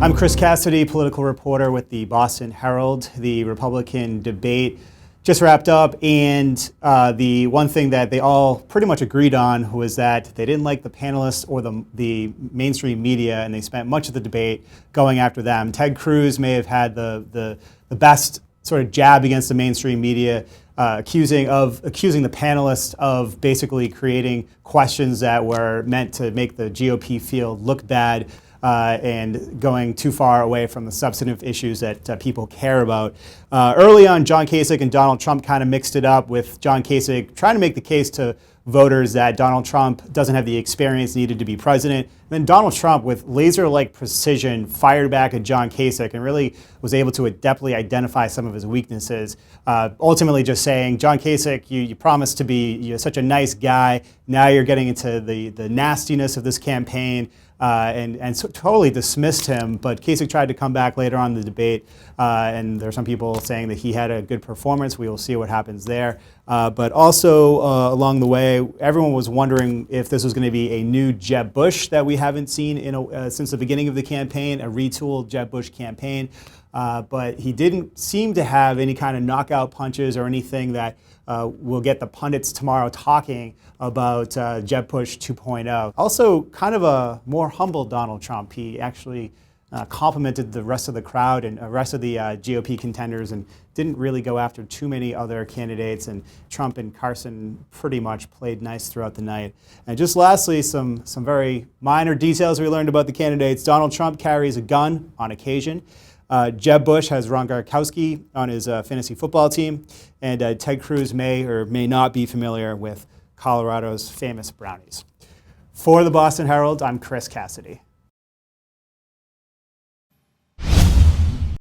I'm Chris Cassidy, political reporter with the Boston Herald. The Republican debate just wrapped up, and the one thing that they all pretty much agreed on was that they didn't like the panelists or the mainstream media, and they spent much of the debate going after them. Ted Cruz may have had the best sort of jab against the mainstream media, accusing the panelists of basically creating questions that were meant to make the GOP field look bad, and going too far away from the substantive issues that people care about. Early on, John Kasich and Donald Trump kind of mixed it up, with John Kasich trying to make the case to voters that Donald Trump doesn't have the experience needed to be president. And then Donald Trump, with laser-like precision, fired back at John Kasich and really was able to adeptly identify some of his weaknesses. Ultimately just saying, John Kasich, you promised to be such a nice guy. Now you're getting into the nastiness of this campaign. And so totally dismissed him, but Kasich tried to come back later on in the debate, and there are some people saying that he had a good performance. We will see what happens there. But also along the way, everyone was wondering if this was going to be a new Jeb Bush that we haven't seen since the beginning of the campaign, a retooled Jeb Bush campaign. But he didn't seem to have any kind of knockout punches or anything that will get the pundits tomorrow talking about Jeb Bush 2.0. Also, kind of a more humble Donald Trump. He actually complimented the rest of the crowd and the rest of the GOP contenders and didn't really go after too many other candidates. And Trump and Carson pretty much played nice throughout the night. And just lastly, some very minor details we learned about the candidates. Donald Trump carries a gun on occasion. Jeb Bush has Ron Gronkowski on his fantasy football team, and Ted Cruz may or may not be familiar with Colorado's famous Brownies. For the Boston Herald, I'm Chris Cassidy.